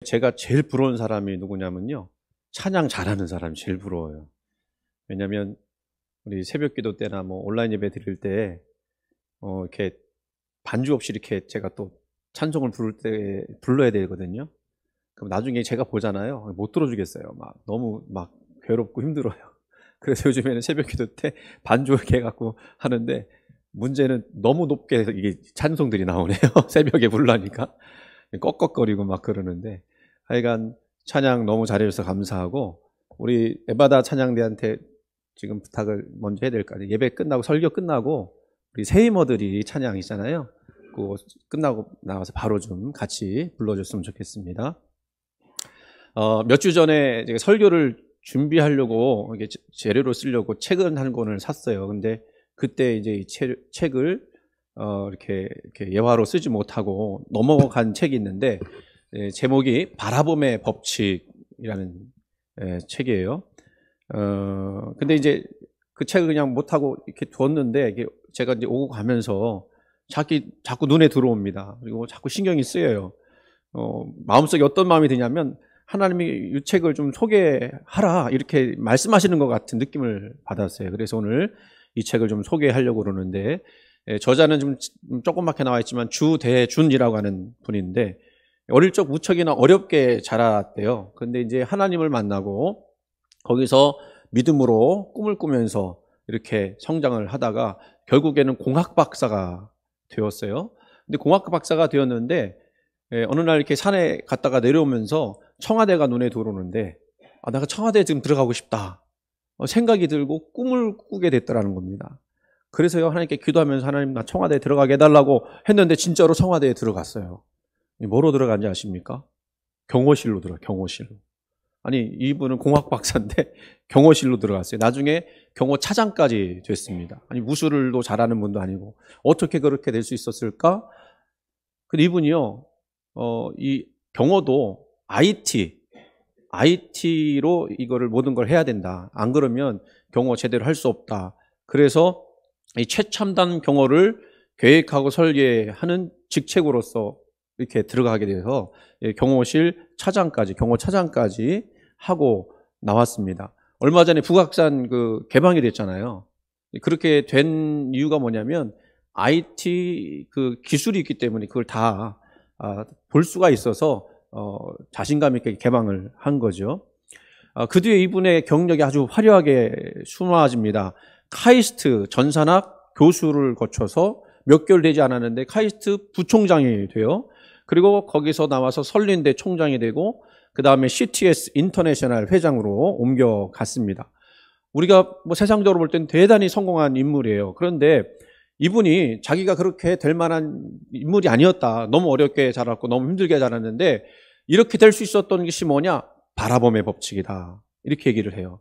제가 제일 부러운 사람이 누구냐면요, 찬양 잘하는 사람이 제일 부러워요. 왜냐하면 우리 새벽기도 때나 뭐 온라인 예배 드릴 때 이렇게 반주 없이 이렇게 제가 또 찬송을 부를 때 불러야 되거든요. 그럼 나중에 제가 보잖아요, 못 들어주겠어요. 막 너무 막 괴롭고 힘들어요. 그래서 요즘에는 새벽기도 때 반주 이렇게 해갖고 하는데, 문제는 너무 높게 이게 찬송들이 나오네요. 새벽에 부르려니까 꺽꺽거리고 막 그러는데, 하여간 찬양 너무 잘해줘서 감사하고, 우리 에바다 찬양대한테 지금 부탁을 먼저 해야 될 거 아니에요. 예배 끝나고 설교 끝나고 우리 세이머들이 찬양 있잖아요. 그거 끝나고 나와서 바로 좀 같이 불러줬으면 좋겠습니다. 몇 주 전에 제가 설교를 준비하려고 이게 재료로 쓰려고 책을 한 권을 샀어요. 근데 그때 이제 이 책을 이렇게 예화로 쓰지 못하고 넘어간 책이 있는데, 제목이 바라봄의 법칙이라는 책이에요. 근데 이제 그 책을 그냥 못하고 이렇게 두었는데, 제가 이제 오고 가면서 자꾸 눈에 들어옵니다. 그리고 자꾸 신경이 쓰여요. 마음속에 어떤 마음이 드냐면, 하나님이 이 책을 좀 소개하라 이렇게 말씀하시는 것 같은 느낌을 받았어요. 그래서 오늘 이 책을 좀 소개하려고 그러는데, 저자는 좀 조그맣게 나와 있지만 주대준이라고 하는 분인데, 어릴 적 무척이나 어렵게 자랐대요. 근데 이제 하나님을 만나고 거기서 믿음으로 꿈을 꾸면서 이렇게 성장을 하다가 결국에는 공학 박사가 되었어요. 근데 공학 박사가 되었는데, 어느 날 이렇게 산에 갔다가 내려오면서 청와대가 눈에 들어오는데, 내가 청와대에 지금 들어가고 싶다 생각이 들고 꿈을 꾸게 됐더라는 겁니다. 그래서요, 하나님께 기도하면서 하나님 나 청와대에 들어가게 해달라고 했는데 진짜로 청와대에 들어갔어요. 뭐로 들어간지 아십니까? 경호실로 경호실로. 아니, 이분은 공학 박사인데 경호실로 들어갔어요. 나중에 경호차장까지 됐습니다. 아니, 무술도 잘하는 분도 아니고 어떻게 그렇게 될 수 있었을까? 근데 이분이요, 이 경호도 IT로 이거를 모든 걸 해야 된다. 안 그러면 경호 제대로 할 수 없다. 그래서 이 최첨단 경호를 계획하고 설계하는 직책으로서 이렇게 들어가게 돼서 경호실 차장까지, 경호차장까지 하고 나왔습니다. 얼마 전에 북악산 개방이 됐잖아요. 그렇게 된 이유가 뭐냐면 IT 기술이 있기 때문에 그걸 다 볼 수가 있어서 자신감 있게 개방을 한 거죠. 그 뒤에 이분의 경력이 아주 화려하게 수놓아집니다. 카이스트 전산학 교수를 거쳐서 몇 개월 되지 않았는데 카이스트 부총장이 돼요. 그리고 거기서 나와서 설린대 총장이 되고, 그 다음에 CTS 인터내셔널 회장으로 옮겨갔습니다. 우리가 뭐 세상적으로 볼 땐 대단히 성공한 인물이에요. 그런데 이분이 자기가 그렇게 될 만한 인물이 아니었다. 너무 어렵게 자랐고 너무 힘들게 자랐는데, 이렇게 될 수 있었던 것이 뭐냐? 바라봄의 법칙이다. 이렇게 얘기를 해요.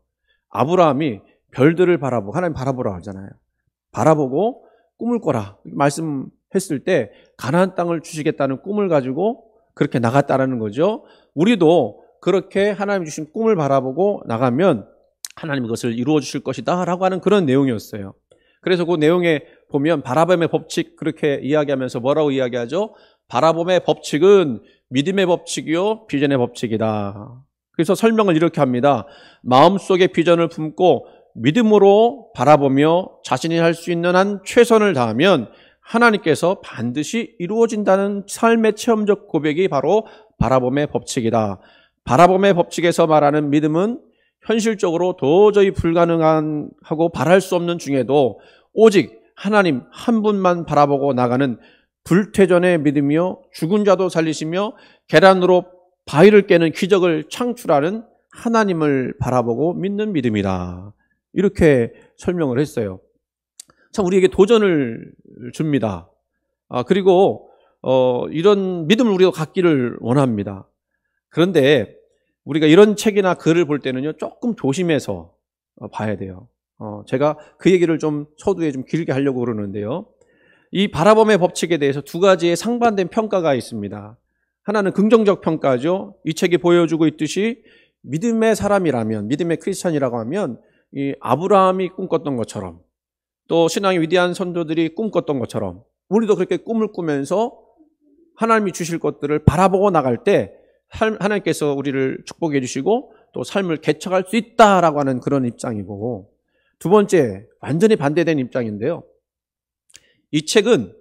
아브라함이 별들을 바라보고, 하나님 바라보라고 하잖아요. 바라보고 꿈을 꿔라 말씀했을 때 가나안 땅을 주시겠다는 꿈을 가지고 그렇게 나갔다라는 거죠. 우리도 그렇게 하나님 주신 꿈을 바라보고 나가면 하나님 그것을 이루어 주실 것이다 라고 하는 그런 내용이었어요. 그래서 그 내용에 보면 바라봄의 법칙 그렇게 이야기하면서 뭐라고 이야기하죠? 바라봄의 법칙은 믿음의 법칙이요 비전의 법칙이다. 그래서 설명을 이렇게 합니다. 마음속에 비전을 품고 믿음으로 바라보며 자신이 할 수 있는 한 최선을 다하면 하나님께서 반드시 이루어진다는 삶의 체험적 고백이 바로 바라봄의 법칙이다. 바라봄의 법칙에서 말하는 믿음은 현실적으로 도저히 불가능하고 바랄 수 없는 중에도 오직 하나님 한 분만 바라보고 나가는 불태전의 믿음이요 죽은 자도 살리시며 계란으로 바위를 깨는 기적을 창출하는 하나님을 바라보고 믿는 믿음이다. 이렇게 설명을 했어요. 참 우리에게 도전을 줍니다. 그리고 이런 믿음을 우리가 갖기를 원합니다. 그런데 우리가 이런 책이나 글을 볼 때는요, 조금 조심해서 봐야 돼요. 제가 그 얘기를 좀 서두에 좀 길게 하려고 그러는데요. 이 바라봄의 법칙에 대해서 두 가지의 상반된 평가가 있습니다. 하나는 긍정적 평가죠. 이 책이 보여주고 있듯이 믿음의 사람이라면, 믿음의 크리스찬이라고 하면 이 아브라함이 꿈꿨던 것처럼, 또 신앙의 위대한 선조들이 꿈꿨던 것처럼 우리도 그렇게 꿈을 꾸면서 하나님이 주실 것들을 바라보고 나갈 때 하나님께서 우리를 축복해 주시고 또 삶을 개척할 수 있다라고 하는 그런 입장이고, 두 번째 완전히 반대된 입장인데요. 이 책은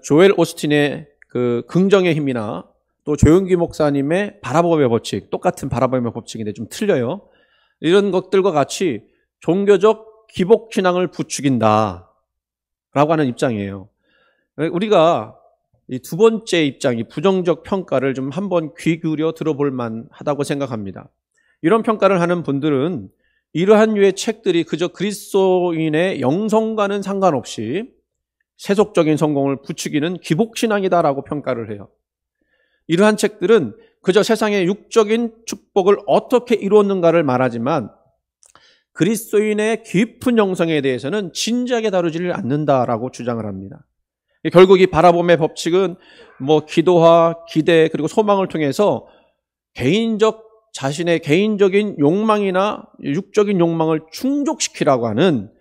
조엘 오스틴의 그 긍정의 힘이나 또 조용기 목사님의 바라봄의 법칙, 똑같은 바라봄의 법칙인데 좀 틀려요. 이런 것들과 같이 종교적 기복신앙을 부추긴다 라고 하는 입장이에요. 우리가 이 두 번째 입장, 이 부정적 평가를 좀 한번 귀 기울여 들어볼 만하다고 생각합니다. 이런 평가를 하는 분들은 이러한 류의 책들이 그저 그리스도인의 영성과는 상관없이 세속적인 성공을 부추기는 기복신앙이다라고 평가를 해요. 이러한 책들은 그저 세상의 육적인 축복을 어떻게 이루었는가를 말하지만 그리스도인의 깊은 영성에 대해서는 진지하게 다루지를 않는다라고 주장을 합니다. 결국 이 바라봄의 법칙은 뭐 기도와 기대 그리고 소망을 통해서 자신의 개인적인 욕망이나 육적인 욕망을 충족시키라고 하는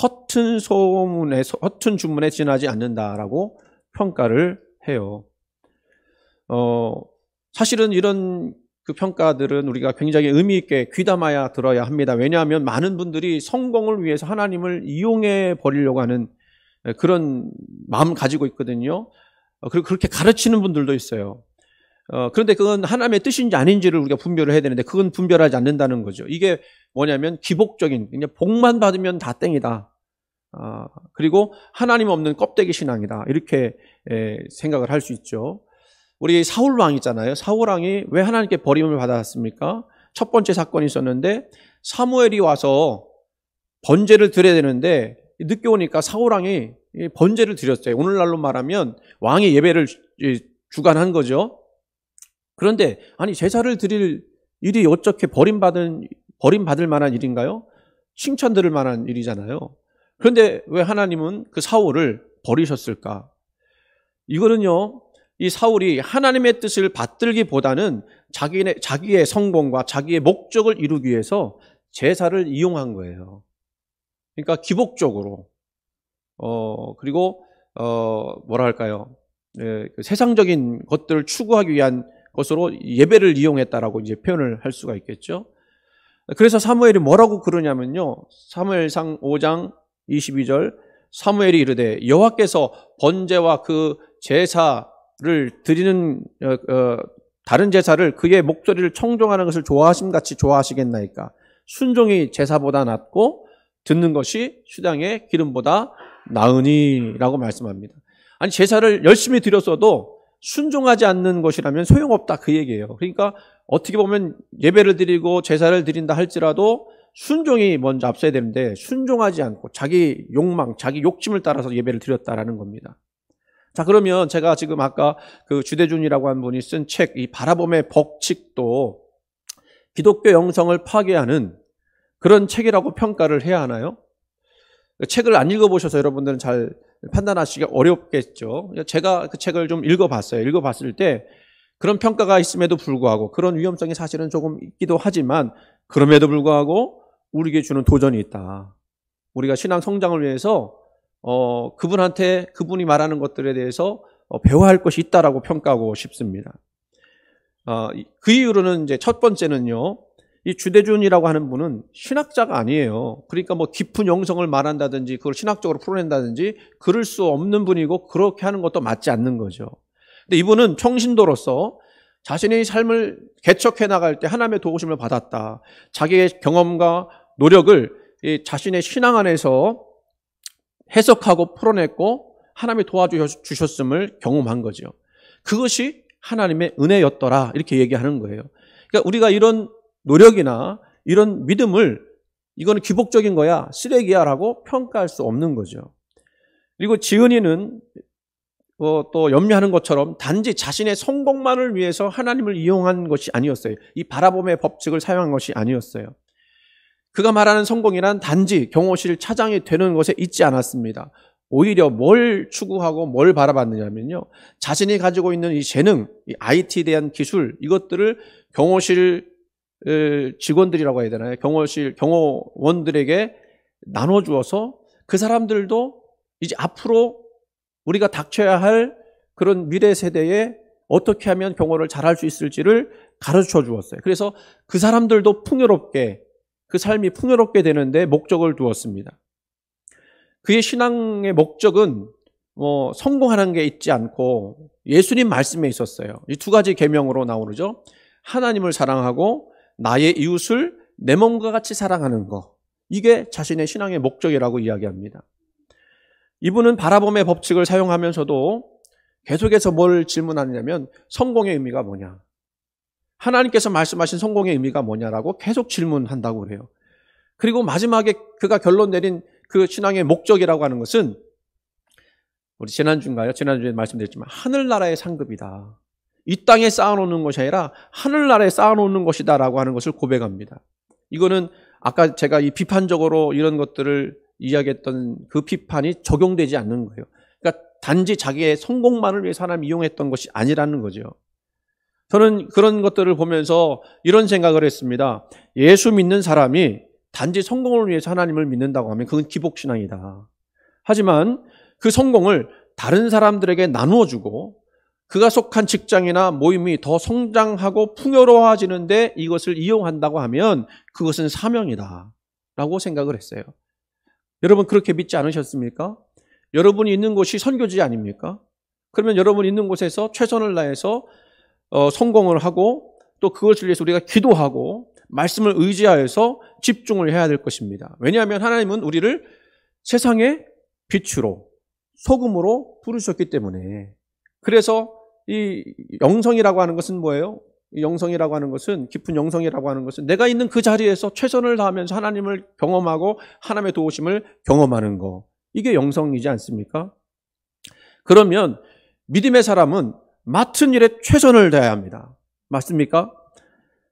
허튼 주문에 지나지 않는다라고 평가를 해요. 사실은 이런 그 평가들은 우리가 굉장히 의미 있게 귀담아야 들어야 합니다. 왜냐하면 많은 분들이 성공을 위해서 하나님을 이용해 버리려고 하는 그런 마음 가지고 있거든요. 그리고 그렇게 가르치는 분들도 있어요. 그런데 그건 하나님의 뜻인지 아닌지를 우리가 분별을 해야 되는데 그건 분별하지 않는다는 거죠. 이게 뭐냐면 기복적인, 그냥 복만 받으면 다 땡이다. 그리고 하나님 없는 껍데기 신앙이다. 이렇게 생각을 할 수 있죠. 우리 사울 왕 있잖아요. 사울 왕이 왜 하나님께 버림을 받았습니까? 첫 번째 사건이 있었는데 사무엘이 와서 번제를 드려야 되는데 늦게 오니까 사울 왕이 번제를 드렸어요. 오늘날로 말하면 왕이 예배를 주관한 거죠. 그런데 아니 제사를 드릴 일이 어떻게 버림받을 만한 일인가요? 칭찬 들을 만한 일이잖아요. 그런데 왜 하나님은 그 사울을 버리셨을까? 이거는요, 이 사울이 하나님의 뜻을 받들기보다는 자기의 성공과 자기의 목적을 이루기 위해서 제사를 이용한 거예요. 그러니까 기복적으로 그리고 뭐라 할까요? 세상적인 것들을 추구하기 위한 것으로 예배를 이용했다라고 이제 표현을 할 수가 있겠죠. 그래서 사무엘이 뭐라고 그러냐면요. 사무엘상 5장 22절 사무엘이 이르되 여호와께서 번제와 그 제사를 드리는 다른 제사를 그의 목소리를 청종하는 것을 좋아하심같이 좋아하시겠나이까. 순종이 제사보다 낫고 듣는 것이 수당의 기름보다 나으니 라고 말씀합니다. 아니 제사를 열심히 드렸어도 순종하지 않는 것이라면 소용없다 그 얘기예요. 그러니까 어떻게 보면 예배를 드리고 제사를 드린다 할지라도 순종이 먼저 앞서야 되는데 순종하지 않고 자기 욕망, 자기 욕심을 따라서 예배를 드렸다라는 겁니다. 자, 그러면 제가 지금 아까 그 주대준이라고 한 분이 쓴 책, 이 바라봄의 법칙도 기독교 영성을 파괴하는 그런 책이라고 평가를 해야 하나요? 책을 안 읽어보셔서 여러분들은 잘 판단하시기 어렵겠죠. 제가 그 책을 좀 읽어봤어요. 읽어봤을 때 그런 평가가 있음에도 불구하고 그런 위험성이 사실은 조금 있기도 하지만 그럼에도 불구하고 우리에게 주는 도전이 있다. 우리가 신앙 성장을 위해서 그분이 말하는 것들에 대해서 배워야 할 것이 있다라고 평가하고 싶습니다. 그 이유로는 이제 첫 번째는요. 이 주대준이라고 하는 분은 신학자가 아니에요. 그러니까 뭐 깊은 영성을 말한다든지 그걸 신학적으로 풀어낸다든지 그럴 수 없는 분이고 그렇게 하는 것도 맞지 않는 거죠. 근데 이분은 평신도로서 자신의 삶을 개척해 나갈 때 하나님의 도우심을 받았다. 자기의 경험과 노력을 자신의 신앙 안에서 해석하고 풀어냈고 하나님이 도와주셨음을 경험한 거죠. 그것이 하나님의 은혜였더라 이렇게 얘기하는 거예요. 그러니까 우리가 이런 노력이나 이런 믿음을 이거는 기복적인 거야, 쓰레기야 라고 평가할 수 없는 거죠. 그리고 지은이는 또 염려하는 것처럼 단지 자신의 성공만을 위해서 하나님을 이용한 것이 아니었어요. 이 바라봄의 법칙을 사용한 것이 아니었어요. 그가 말하는 성공이란 단지 경호실 차장이 되는 것에 있지 않았습니다. 오히려 뭘 추구하고 뭘 바라봤느냐면요. 자신이 가지고 있는 이 재능, 이 IT에 대한 기술, 이것들을 경호실 직원들이라고 해야 되나요? 경호원들에게 나눠주어서 그 사람들도 이제 앞으로 우리가 닥쳐야 할 그런 미래 세대의 어떻게 하면 경호를 잘할 수 있을지를 가르쳐 주었어요. 그래서 그 사람들도 풍요롭게, 그 삶이 풍요롭게 되는데 목적을 두었습니다. 그의 신앙의 목적은 성공하는 게 있지 않고 예수님 말씀에 있었어요. 이 두 가지 계명으로 나오죠. 하나님을 사랑하고 나의 이웃을 내 몸과 같이 사랑하는 것. 이게 자신의 신앙의 목적이라고 이야기합니다. 이분은 바라봄의 법칙을 사용하면서도 계속해서 뭘 질문하느냐면 성공의 의미가 뭐냐? 하나님께서 말씀하신 성공의 의미가 뭐냐라고 계속 질문한다고 그래요. 그리고 마지막에 그가 결론 내린 그 신앙의 목적이라고 하는 것은 우리 지난주에 말씀드렸지만 하늘나라의 상급이다. 이 땅에 쌓아놓는 것이 아니라 하늘나라에 쌓아놓는 것이다 라고 하는 것을 고백합니다. 이거는 아까 제가 이 비판적으로 이런 것들을 이야기했던 그 비판이 적용되지 않는 거예요. 그러니까 단지 자기의 성공만을 위해서 하나님 이용했던 것이 아니라는 거죠. 저는 그런 것들을 보면서 이런 생각을 했습니다. 예수 믿는 사람이 단지 성공을 위해서 하나님을 믿는다고 하면 그건 기복신앙이다. 하지만 그 성공을 다른 사람들에게 나누어주고 그가 속한 직장이나 모임이 더 성장하고 풍요로워지는데 이것을 이용한다고 하면 그것은 사명이다 라고 생각을 했어요. 여러분 그렇게 믿지 않으셨습니까? 여러분이 있는 곳이 선교지 아닙니까? 그러면 여러분이 있는 곳에서 최선을 다해서 성공을 하고 또 그것을 위해서 우리가 기도하고 말씀을 의지하여서 집중을 해야 될 것입니다. 왜냐하면 하나님은 우리를 세상의 빛으로 소금으로 부르셨기 때문에. 그래서 이 영성이라고 하는 것은 뭐예요? 이 영성이라고 하는 것은, 깊은 영성이라고 하는 것은 내가 있는 그 자리에서 최선을 다하면서 하나님을 경험하고 하나님의 도우심을 경험하는 거. 이게 영성이지 않습니까? 그러면 믿음의 사람은 맡은 일에 최선을 다해야 합니다. 맞습니까?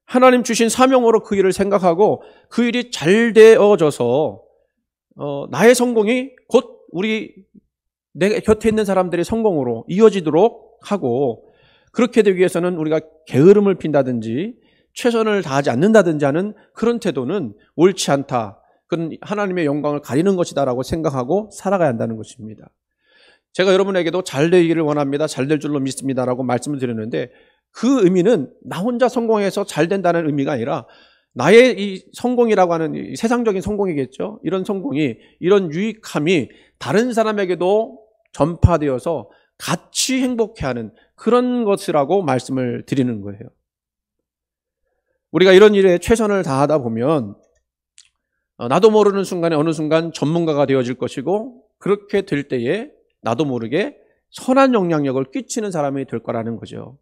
하나님 주신 사명으로 그 일을 생각하고 그 일이 잘 되어져서 나의 성공이 곧 내 곁에 있는 사람들의 성공으로 이어지도록 하고, 그렇게 되기 위해서는 우리가 게으름을 핀다든지 최선을 다하지 않는다든지 하는 그런 태도는 옳지 않다. 그건 하나님의 영광을 가리는 것이다라고 생각하고 살아가야 한다는 것입니다. 제가 여러분에게도 잘 되기를 원합니다. 잘 될 줄로 믿습니다라고 말씀을 드렸는데 그 의미는 나 혼자 성공해서 잘 된다는 의미가 아니라 나의 이 성공이라고 하는 이 세상적인 성공이겠죠. 이런 성공이, 이런 유익함이 다른 사람에게도 전파되어서 같이 행복해하는 그런 것이라고 말씀을 드리는 거예요. 우리가 이런 일에 최선을 다하다 보면 나도 모르는 순간에 어느 순간 전문가가 되어질 것이고, 그렇게 될 때에 나도 모르게 선한 영향력을 끼치는 사람이 될 거라는 거죠.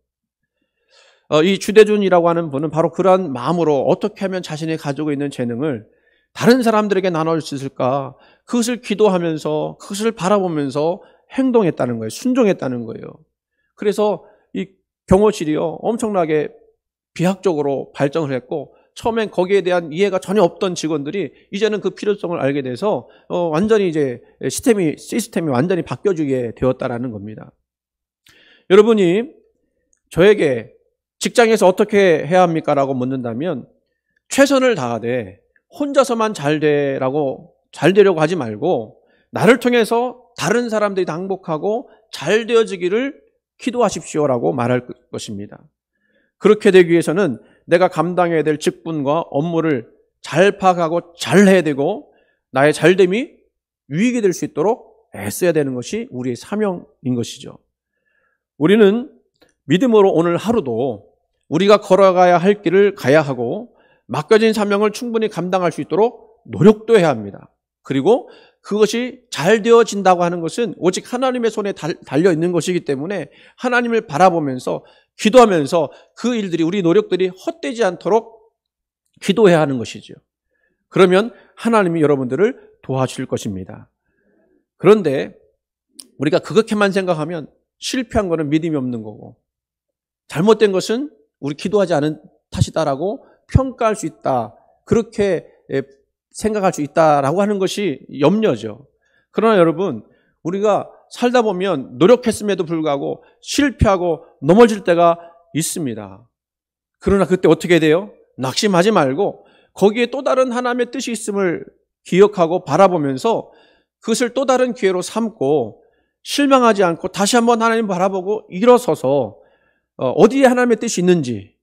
이 주대준이라고 하는 분은 바로 그러한 마음으로 어떻게 하면 자신이 가지고 있는 재능을 다른 사람들에게 나눠줄 수 있을까, 그것을 기도하면서 그것을 바라보면서 행동했다는 거예요. 순종했다는 거예요. 그래서 이 경호실이요 엄청나게 비약적으로 발전을 했고, 처음엔 거기에 대한 이해가 전혀 없던 직원들이 이제는 그 필요성을 알게 돼서 완전히 이제 시스템이 완전히 바뀌어지게 되었다라는 겁니다. 여러분이 저에게 직장에서 어떻게 해야 합니까? 라고 묻는다면 최선을 다하되 혼자서만 잘 되려고 하지 말고 나를 통해서 다른 사람들이 다 행복하고 잘 되어지기를 기도하십시오라고 말할 것입니다. 그렇게 되기 위해서는 내가 감당해야 될 직분과 업무를 잘 파악하고 잘 해야 되고 나의 잘됨이 유익이 될 수 있도록 애써야 되는 것이 우리의 사명인 것이죠. 우리는 믿음으로 오늘 하루도 우리가 걸어가야 할 길을 가야 하고 맡겨진 사명을 충분히 감당할 수 있도록 노력도 해야 합니다. 그리고 그것이 잘 되어진다고 하는 것은 오직 하나님의 손에 달려있는 것이기 때문에 하나님을 바라보면서 기도하면서 그 일들이, 우리 노력들이 헛되지 않도록 기도해야 하는 것이죠. 그러면 하나님이 여러분들을 도와주실 것입니다. 그런데 우리가 그렇게만 생각하면 실패한 것은 믿음이 없는 거고 잘못된 것은 우리 기도하지 않은 탓이다라고 평가할 수 있다, 그렇게 생각할 수 있다라고 하는 것이 염려죠. 그러나 여러분, 우리가 살다 보면 노력했음에도 불구하고 실패하고 넘어질 때가 있습니다. 그러나 그때 어떻게 돼요? 낙심하지 말고 거기에 또 다른 하나님의 뜻이 있음을 기억하고 바라보면서 그것을 또 다른 기회로 삼고 실망하지 않고 다시 한번 하나님 바라보고 일어서서 어디에 하나님의 뜻이 있는지,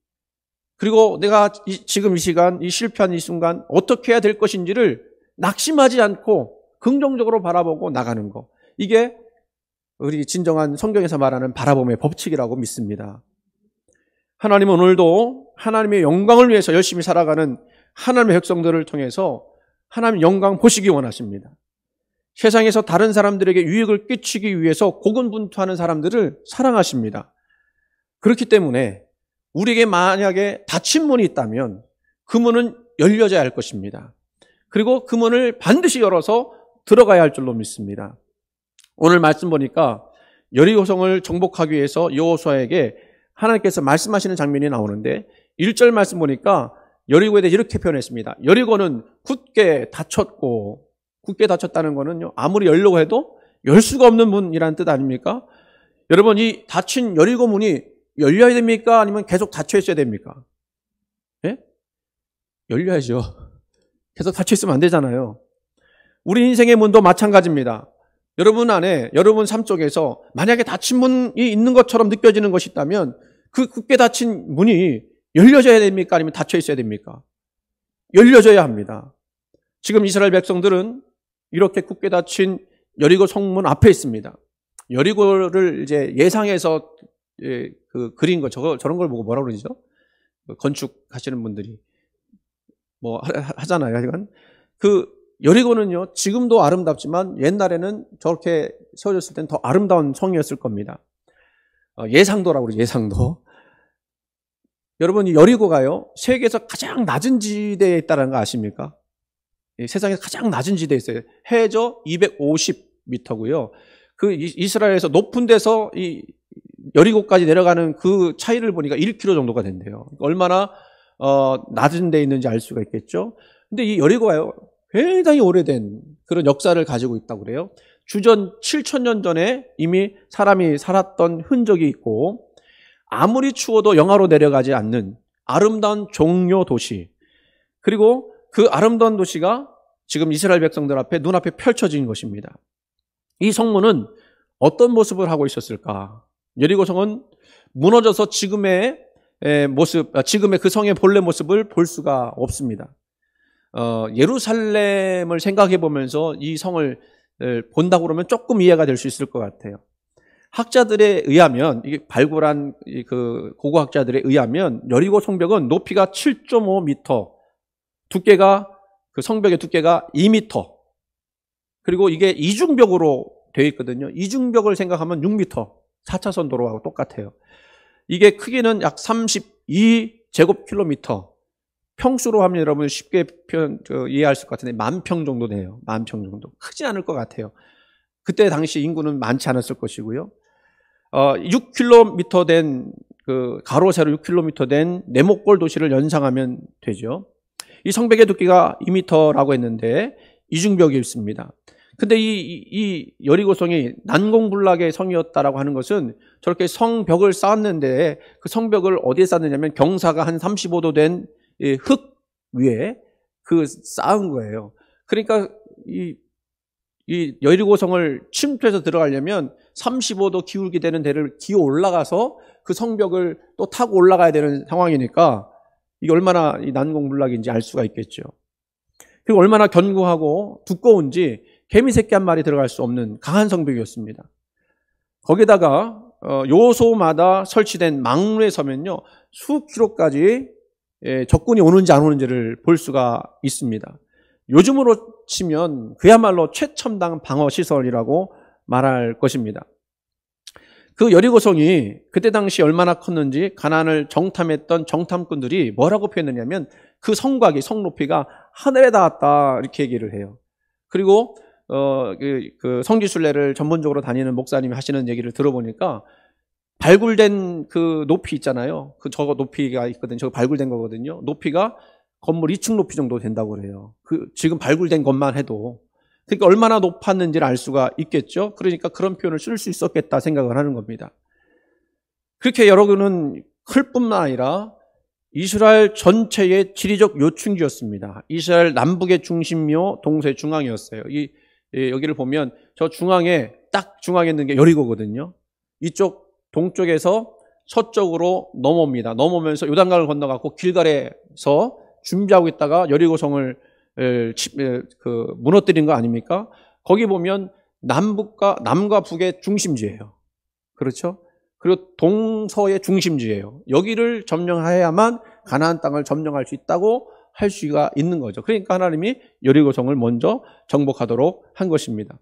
그리고 내가 지금 이 시간, 이 실패한 이 순간 어떻게 해야 될 것인지를 낙심하지 않고 긍정적으로 바라보고 나가는 것. 이게 우리 진정한 성경에서 말하는 바라봄의 법칙이라고 믿습니다. 하나님은 오늘도 하나님의 영광을 위해서 열심히 살아가는 하나님의 백성들을 통해서 하나님의 영광 보시기 원하십니다. 세상에서 다른 사람들에게 유익을 끼치기 위해서 고군분투하는 사람들을 사랑하십니다. 그렇기 때문에 우리에게 만약에 닫힌 문이 있다면 그 문은 열려져야 할 것입니다. 그리고 그 문을 반드시 열어서 들어가야 할 줄로 믿습니다. 오늘 말씀 보니까 여리고성을 정복하기 위해서 여호수아에게 하나님께서 말씀하시는 장면이 나오는데 1절 말씀 보니까 여리고에 대해 이렇게 표현했습니다. 여리고는 굳게 닫혔고, 굳게 닫혔다는 거는요, 아무리 열려고 해도 열 수가 없는 문이라는 뜻 아닙니까? 여러분, 이 닫힌 여리고 문이 열려야 됩니까? 아니면 계속 닫혀 있어야 됩니까? 예? 열려야죠. 계속 닫혀 있으면 안 되잖아요. 우리 인생의 문도 마찬가지입니다. 여러분 안에, 여러분 삶 속에서 만약에 닫힌 문이 있는 것처럼 느껴지는 것이 있다면 그 굳게 닫힌 문이 열려져야 됩니까? 아니면 닫혀 있어야 됩니까? 열려져야 합니다. 지금 이스라엘 백성들은 이렇게 굳게 닫힌 여리고 성문 앞에 있습니다. 여리고를 이제 예상해서 그린 거, 저런 걸 보고 뭐라 그러죠? 건축하시는 분들이 뭐 하잖아요. 이건 여리고는요, 지금도 아름답지만 옛날에는 저렇게 세워졌을 땐 더 아름다운 성이었을 겁니다. 예상도라고 그러죠, 예상도. 여러분, 이 여리고가요, 세계에서 가장 낮은 지대에 있다는 거 아십니까? 세상에서 가장 낮은 지대에 있어요. 해저 250m고요. 그 이스라엘에서 높은 데서 이 여리고까지 내려가는 그 차이를 보니까 1km 정도가 된대요. 얼마나 낮은 데 있는지 알 수가 있겠죠. 근데 이 여리고가요, 굉장히 오래된 그런 역사를 가지고 있다고 그래요. 주전 7,000년 전에 이미 사람이 살았던 흔적이 있고, 아무리 추워도 영하로 내려가지 않는 아름다운 종려 도시, 그리고 그 아름다운 도시가 지금 이스라엘 백성들 앞에 눈앞에 펼쳐진 것입니다. 이 성문은 어떤 모습을 하고 있었을까? 여리고성은 무너져서 지금의 그 성의 본래 모습을 볼 수가 없습니다. 예루살렘을 생각해 보면서 이 성을 본다고 그러면 조금 이해가 될 수 있을 것 같아요. 학자들에 의하면, 이게 발굴한 그 고고학자들에 의하면 여리고 성벽은 높이가 7.5m, 두께가, 그 성벽의 두께가 2m, 그리고 이게 이중벽으로 되어 있거든요. 이중벽을 생각하면 6m, 4차선 도로하고 똑같아요. 이게 크기는 약 32제곱킬로미터, 평수로 하면 여러분 쉽게 이해할 수 있을 것 같은데 10,000평 정도 돼요. 10,000평 정도. 크지 않을 것 같아요. 그때 당시 인구는 많지 않았을 것이고요. 6km 된, 가로 세로 6km 된 네모골 도시를 연상하면 되죠. 이 성벽의 두께가 2m라고 했는데 이중벽이 있습니다. 근데 이 여리고성이 난공불락의 성이었다라고 하는 것은 저렇게 성벽을 쌓았는데 그 성벽을 어디에 쌓느냐면 경사가 한 35도 된 흙 위에 쌓은 거예요. 그러니까 이 여리고성을 침투해서 들어가려면 35도 기울기 되는 데를 기어 올라가서 그 성벽을 또 타고 올라가야 되는 상황이니까 이게 얼마나 난공불락인지 알 수가 있겠죠. 그리고 얼마나 견고하고 두꺼운지 개미 새끼 한 마리 들어갈 수 없는 강한 성벽이었습니다. 거기다가 요소마다 설치된 망루에 서면요, 수킬로까지 적군이 오는지 안 오는지를 볼 수가 있습니다. 요즘으로 치면 그야말로 최첨단 방어시설이라고 말할 것입니다. 그 여리고성이 그때 당시 얼마나 컸는지 가나안을 정탐했던 정탐꾼들이 뭐라고 표현했냐면 그 성곽이, 성 높이가 하늘에 닿았다, 이렇게 얘기를 해요. 그리고 그 성지순례를 전문적으로 다니는 목사님이 하시는 얘기를 들어보니까 발굴된 그 높이 있잖아요. 저거 높이가 있거든요. 저거 발굴된 거거든요. 높이가 건물 2층 높이 정도 된다고 그래요. 지금 발굴된 것만 해도. 그러니까 얼마나 높았는지를 알 수가 있겠죠. 그러니까 그런 표현을 쓸 수 있었겠다 생각을 하는 겁니다. 그렇게 여러분은 클 뿐만 아니라 이스라엘 전체의 지리적 요충지였습니다. 이스라엘 남북의 중심이요, 동서의 중앙이었어요. 여기를 보면 저 중앙에, 딱 중앙에 있는 게 여리고거든요. 이쪽 동쪽에서 서쪽으로 넘어옵니다. 넘어오면서 요단강을 건너가고 길갈에서 준비하고 있다가 여리고성을 무너뜨린 거 아닙니까? 거기 보면 남과 북의 중심지예요. 그렇죠? 그리고 동서의 중심지예요. 여기를 점령해야만 가나안 땅을 점령할 수 있다고 할 수가 있는 거죠. 그러니까 하나님이 여리고성을 먼저 정복하도록 한 것입니다.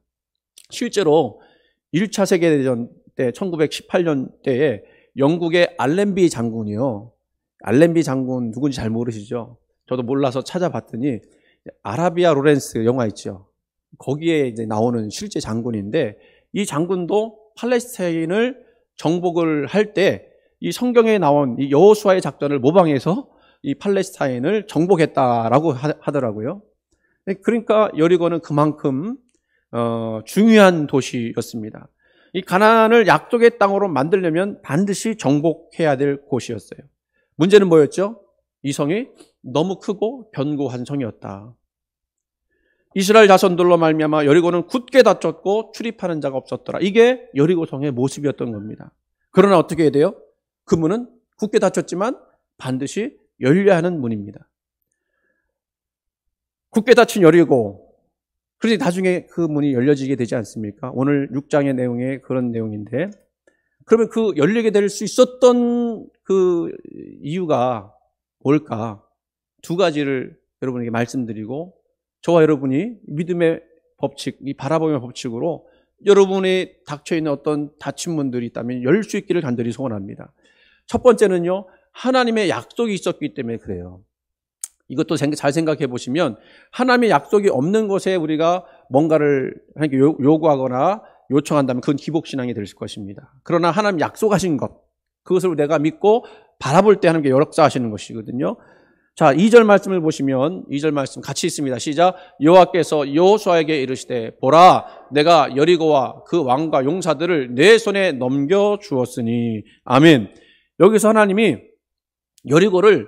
실제로 1차 세계대전 때 1918년대에 영국의 알렌비 장군이요. 알렌비 장군 누군지 잘 모르시죠? 저도 몰라서 찾아봤더니 아라비아 로렌스 영화 있죠. 거기에 이제 나오는 실제 장군인데 이 장군도 팔레스타인을 정복을 할 때 이 성경에 나온 이 여호수아의 작전을 모방해서 이 팔레스타인을 정복했다라고 하더라고요. 그러니까 여리고는 그만큼 중요한 도시였습니다. 이 가나안을 약속의 땅으로 만들려면 반드시 정복해야 될 곳이었어요. 문제는 뭐였죠? 이 성이 너무 크고 견고한 성이었다. 이스라엘 자손들로 말미암아 여리고는 굳게 닫혔고 출입하는 자가 없었더라. 이게 여리고성의 모습이었던 겁니다. 그러나 어떻게 해야 돼요? 그 문은 굳게 닫혔지만 반드시 열려야 하는 문입니다. 굳게 닫힌 여리고, 그래서 나중에 그 문이 열려지게 되지 않습니까? 오늘 6장의 내용에 그런 내용인데, 그러면 그 열리게 될 수 있었던 그 이유가 뭘까? 두 가지를 여러분에게 말씀드리고, 저와 여러분이 믿음의 법칙, 이 바라봄의 법칙으로 여러분이 닥쳐있는 어떤 닫힌 문들이 있다면 열 수 있기를 간절히 소원합니다. 첫 번째는요, 하나님의 약속이 있었기 때문에 그래요. 이것도 잘 생각해 보시면 하나님의 약속이 없는 곳에 우리가 뭔가를 요구하거나 요청한다면 그건 기복신앙이 될 것입니다. 그러나 하나님 약속하신 것, 그것을 내가 믿고 바라볼 때 하나님께 역사하시는 것이거든요. 자, 2절 말씀을 보시면 2절 말씀 같이 있습니다. 시작. 여호와께서 여호수아에게 이르시되 보라 내가 여리고와 그 왕과 용사들을 내 손에 넘겨 주었으니. 아멘. 여기서 하나님이 여리고를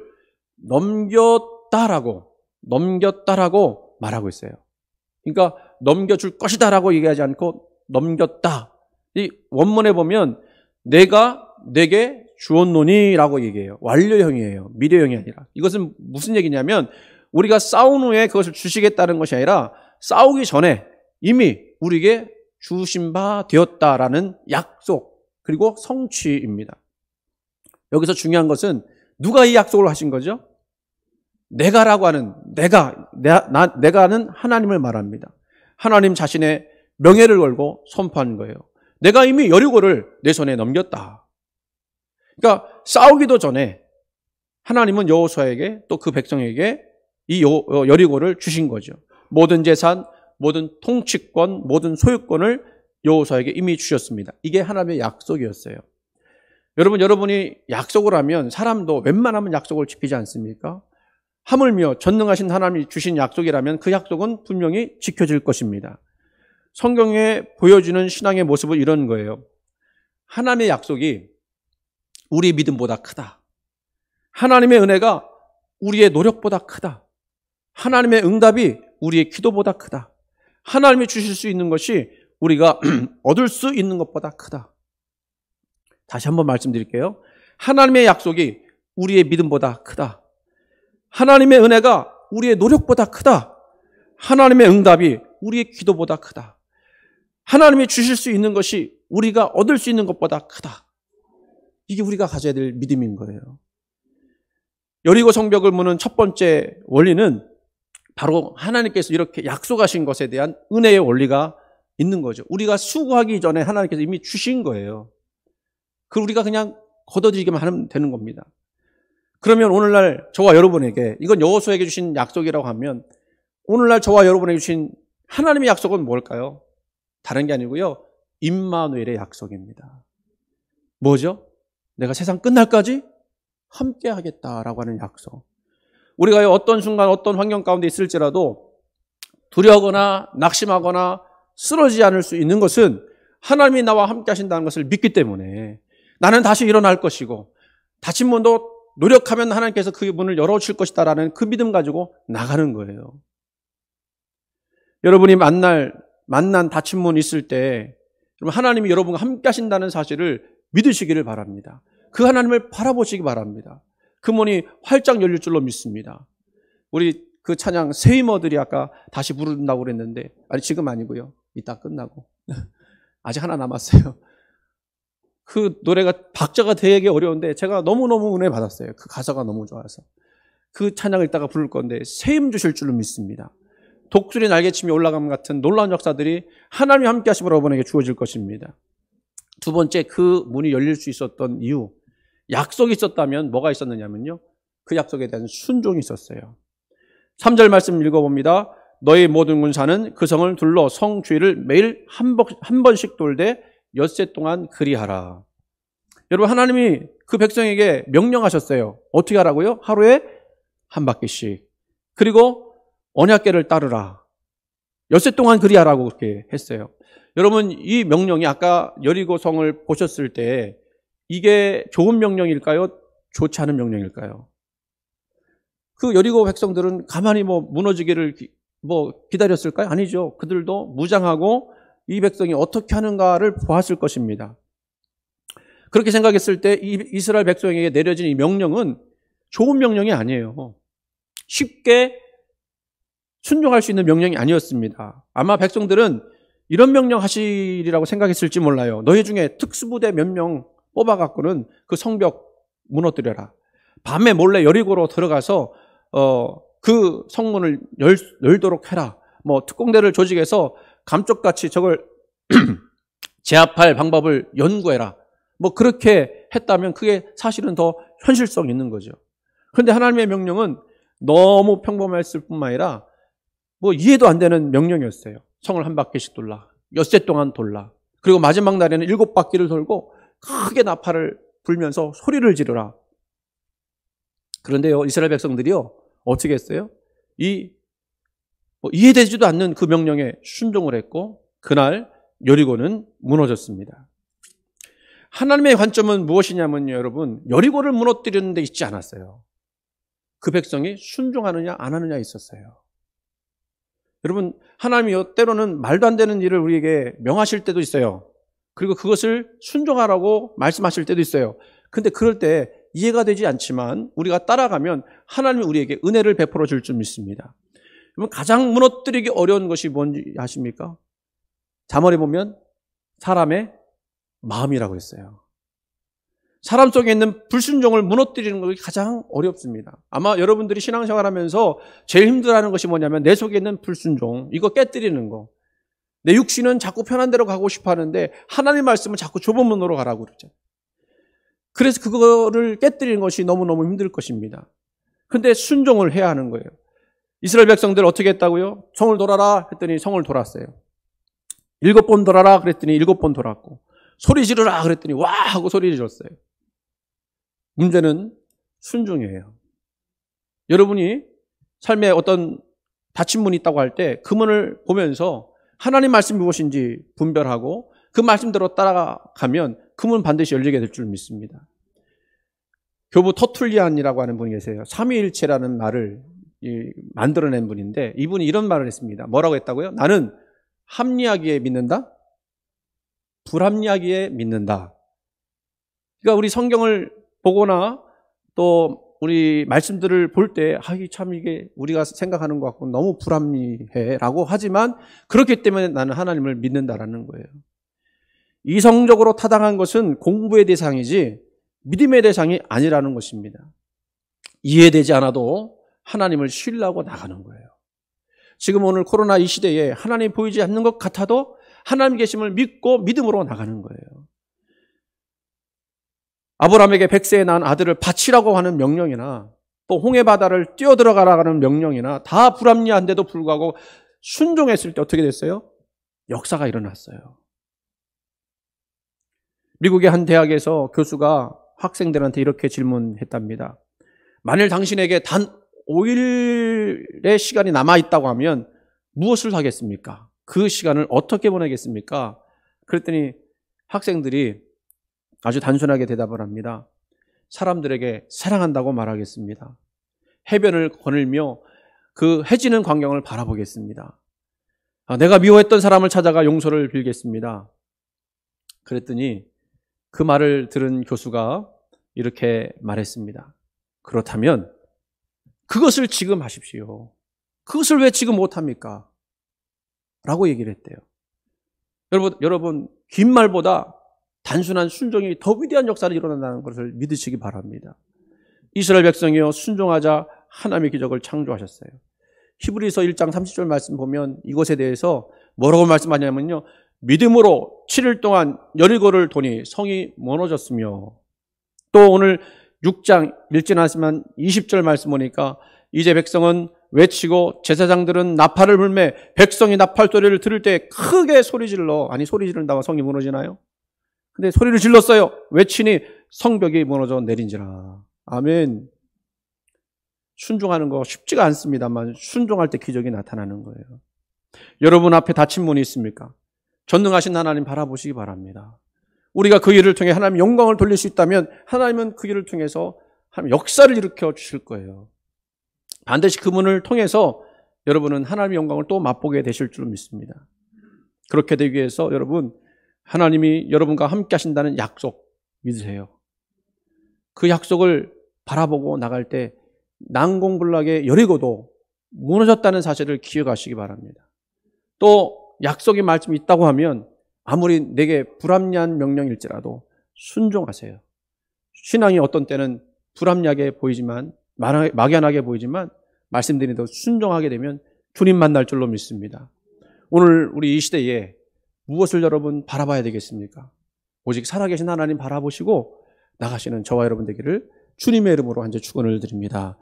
넘겼다라고 말하고 있어요. 그러니까 넘겨줄 것이다라고 얘기하지 않고 넘겼다. 이 원문에 보면 내가 내게 주었노니라고 얘기해요. 완료형이에요. 미래형이 아니라. 이것은 무슨 얘기냐면 우리가 싸운 후에 그것을 주시겠다는 것이 아니라 싸우기 전에 이미 우리에게 주신 바 되었다라는 약속 그리고 성취입니다. 여기서 중요한 것은 누가 이 약속을 하신 거죠? 내가라고 하는 내가는 하나님을 말합니다. 하나님 자신의 명예를 걸고 선포한 거예요. 내가 이미 여리고를 내 손에 넘겼다. 그러니까 싸우기도 전에 하나님은 여호수아에게 또 그 백성에게 이 여리고를 주신 거죠. 모든 재산, 모든 통치권, 모든 소유권을 여호수아에게 이미 주셨습니다. 이게 하나님의 약속이었어요. 여러분이 약속을 하면 사람도 웬만하면 약속을 지키지 않습니까? 하물며 전능하신 하나님이 주신 약속이라면 그 약속은 분명히 지켜질 것입니다. 성경에 보여주는 신앙의 모습은 이런 거예요. 하나님의 약속이 우리의 믿음보다 크다. 하나님의 은혜가 우리의 노력보다 크다. 하나님의 응답이 우리의 기도보다 크다. 하나님이 주실 수 있는 것이 우리가 얻을 수 있는 것보다 크다. 다시 한번 말씀드릴게요. 하나님의 약속이 우리의 믿음보다 크다. 하나님의 은혜가 우리의 노력보다 크다. 하나님의 응답이 우리의 기도보다 크다. 하나님이 주실 수 있는 것이 우리가 얻을 수 있는 것보다 크다. 이게 우리가 가져야 될 믿음인 거예요. 여리고 성벽을 무는 첫 번째 원리는 바로 하나님께서 이렇게 약속하신 것에 대한 은혜의 원리가 있는 거죠. 우리가 수고하기 전에 하나님께서 이미 주신 거예요. 그걸 우리가 그냥 걷어들이기만 하면 되는 겁니다. 그러면 오늘날 저와 여러분에게, 이건 여호수아에게 주신 약속이라고 하면 오늘날 저와 여러분에게 주신 하나님의 약속은 뭘까요? 다른 게 아니고요. 임마누엘의 약속입니다. 뭐죠? 내가 세상 끝날까지 함께 하겠다라고 하는 약속. 우리가 어떤 순간 어떤 환경 가운데 있을지라도 두려워하거나 낙심하거나 쓰러지지 않을 수 있는 것은 하나님이 나와 함께 하신다는 것을 믿기 때문에 나는 다시 일어날 것이고 닫힌 문도 노력하면 하나님께서 그 문을 열어줄 것이다라는 그 믿음 가지고 나가는 거예요. 여러분이 만난 닫힌 문 있을 때 하나님이 여러분과 함께 하신다는 사실을 믿으시기를 바랍니다. 그 하나님을 바라보시기 바랍니다. 그 문이 활짝 열릴 줄로 믿습니다. 우리 그 찬양 세이머들이 아까 다시 부른다고 그랬는데, 아니 지금 아니고요. 이따 끝나고 아직 하나 남았어요. 그 노래가 박자가 되게 어려운데 제가 너무너무 은혜 받았어요. 그 가사가 너무 좋아서. 그 찬양을 이따가 부를 건데 세임 주실 줄로 믿습니다. 독수리 날개침이 올라감 같은 놀라운 역사들이 하나님이 함께 하심으로 여러분에게 주어질 것입니다. 두 번째, 그 문이 열릴 수 있었던 이유, 약속이 있었다면 뭐가 있었느냐면요, 그 약속에 대한 순종이 있었어요. 3절 말씀 읽어봅니다. 너희 모든 군사는 그 성을 둘러 성 주위를 매일 한 번씩 돌되 엿새 동안 그리하라. 여러분, 하나님이 그 백성에게 명령하셨어요. 어떻게 하라고요? 하루에 한 바퀴씩. 그리고 언약궤를 따르라. 엿새 동안 그리하라고 그렇게 했어요. 여러분, 이 명령이 아까 여리고 성을 보셨을 때 이게 좋은 명령일까요? 좋지 않은 명령일까요? 그 여리고 백성들은 가만히 무너지기를 기다렸을까요? 아니죠. 그들도 무장하고 이 백성이 어떻게 하는가를 보았을 것입니다. 그렇게 생각했을 때 이 이스라엘 백성에게 내려진 이 명령은 좋은 명령이 아니에요. 쉽게 순종할 수 있는 명령이 아니었습니다. 아마 백성들은 이런 명령 하시리라고 생각했을지 몰라요. 너희 중에 특수부대 몇 명 뽑아갖고는 그 성벽 무너뜨려라. 밤에 몰래 여리고로 들어가서 그 성문을 열도록 해라. 특공대를 조직해서 감쪽같이 저걸 제압할 방법을 연구해라. 그렇게 했다면 그게 사실은 더 현실성 있는 거죠. 그런데 하나님의 명령은 너무 평범했을 뿐만 아니라 이해도 안 되는 명령이었어요. 성을 한 바퀴씩 돌라. 엿새 동안 돌라. 그리고 마지막 날에는 7바퀴를 돌고 크게 나팔을 불면서 소리를 지르라. 그런데요, 이스라엘 백성들이요, 어떻게 했어요? 이해되지도 않는 그 명령에 순종을 했고, 그날 여리고는 무너졌습니다. 하나님의 관점은 무엇이냐면요, 여러분, 여리고를 무너뜨리는 데 있지 않았어요. 그 백성이 순종하느냐 안 하느냐에 있었어요. 여러분, 하나님이요, 때로는 말도 안 되는 일을 우리에게 명하실 때도 있어요. 그리고 그것을 순종하라고 말씀하실 때도 있어요. 근데 그럴 때 이해가 되지 않지만 우리가 따라가면 하나님이 우리에게 은혜를 베풀어 줄 줄 믿습니다. 여러분, 가장 무너뜨리기 어려운 것이 뭔지 아십니까? 잠언에 보면 사람의 마음이라고 했어요. 사람 속에 있는 불순종을 무너뜨리는 것이 가장 어렵습니다. 아마 여러분들이 신앙생활하면서 제일 힘들어하는 것이 뭐냐면 내 속에 있는 불순종, 이거 깨뜨리는 거. 내 육신은 자꾸 편한 대로 가고 싶어 하는데 하나님의 말씀은 자꾸 좁은 문으로 가라고 그러죠. 그래서 그거를 깨뜨리는 것이 너무너무 힘들 것입니다. 그런데 순종을 해야 하는 거예요. 이스라엘 백성들 어떻게 했다고요? 성을 돌아라 했더니 성을 돌았어요. 7번 돌아라 그랬더니 7번 돌았고, 소리 지르라 그랬더니 와 하고 소리 질렀어요. 문제는 순종이에요. 여러분이 삶에 어떤 닫힌 문이 있다고 할 때 그 문을 보면서 하나님 말씀이 무엇인지 분별하고 그 말씀대로 따라가면 그 문 반드시 열리게 될 줄 믿습니다. 교부 터툴리안이라고 하는 분이 계세요. 삼위일체라는 말을 만들어낸 분인데, 이분이 이런 말을 했습니다. 뭐라고 했다고요? 나는 합리하기에 믿는다, 불합리하기에 믿는다. 그러니까 우리 성경을 보거나 또 우리 말씀들을 볼 때 참 이게 우리가 생각하는 것 같고 너무 불합리해라고 하지만 그렇기 때문에 나는 하나님을 믿는다라는 거예요. 이성적으로 타당한 것은 공부의 대상이지 믿음의 대상이 아니라는 것입니다. 이해되지 않아도 하나님을 신뢰하고 나가는 거예요. 지금 오늘 코로나 이 시대에 하나님 보이지 않는 것 같아도 하나님 계심을 믿고 믿음으로 나가는 거예요. 아브라함에게 100세에 낳은 아들을 바치라고 하는 명령이나 또 홍해바다를 뛰어들어가라고 하는 명령이나 다 불합리한데도 불구하고 순종했을 때 어떻게 됐어요? 역사가 일어났어요. 미국의 한 대학에서 교수가 학생들한테 이렇게 질문했답니다. 만일 당신에게 단 5일의 시간이 남아있다고 하면 무엇을 하겠습니까? 그 시간을 어떻게 보내겠습니까? 그랬더니 학생들이 아주 단순하게 대답을 합니다. 사람들에게 사랑한다고 말하겠습니다. 해변을 거닐며 그 해지는 광경을 바라보겠습니다. 내가 미워했던 사람을 찾아가 용서를 빌겠습니다. 그랬더니 그 말을 들은 교수가 이렇게 말했습니다. 그렇다면 그것을 지금 하십시오. 그것을 왜 지금 못합니까? 라고 얘기를 했대요. 여러분 긴 말보다 단순한 순종이 더 위대한 역사를 일어난다는 것을 믿으시기 바랍니다. 이스라엘 백성이여 순종하자 하나님의 기적을 창조하셨어요. 히브리서 1장 30절 말씀 보면 이것에 대해서 뭐라고 말씀하냐면요. 믿음으로 7일 동안 여리고를 도니 성이 무너졌으며, 또 오늘 6장 읽지 않았지만 20절 말씀 보니까 이제 백성은 외치고 제사장들은 나팔을 불매 백성이 나팔 소리를 들을 때 크게 소리 지른다고 성이 무너지나요? 근데 소리를 질렀어요. 외치니 성벽이 무너져 내린지라. 아멘. 순종하는 거 쉽지가 않습니다만 순종할 때 기적이 나타나는 거예요. 여러분 앞에 닫힌 문이 있습니까? 전능하신 하나님 바라보시기 바랍니다. 우리가 그 일을 통해 하나님 영광을 돌릴 수 있다면 하나님은 그 일을 통해서 하나님 역사를 일으켜 주실 거예요. 반드시 그 문을 통해서 여러분은 하나님의 영광을 또 맛보게 되실 줄 믿습니다. 그렇게 되기 위해서 여러분, 하나님이 여러분과 함께 하신다는 약속 믿으세요. 그 약속을 바라보고 나갈 때 난공불락의 여리고도 무너졌다는 사실을 기억하시기 바랍니다. 또 약속의 말씀이 있다고 하면 아무리 내게 불합리한 명령일지라도 순종하세요. 신앙이 어떤 때는 불합리하게 보이지만, 막연하게 보이지만 말씀드린 대로 순종하게 되면 주님 만날 줄로 믿습니다. 오늘 우리 이 시대에 무엇을 여러분 바라봐야 되겠습니까? 오직 살아계신 하나님 바라보시고 나가시는 저와 여러분 되기를 주님의 이름으로 한제 축원을 드립니다.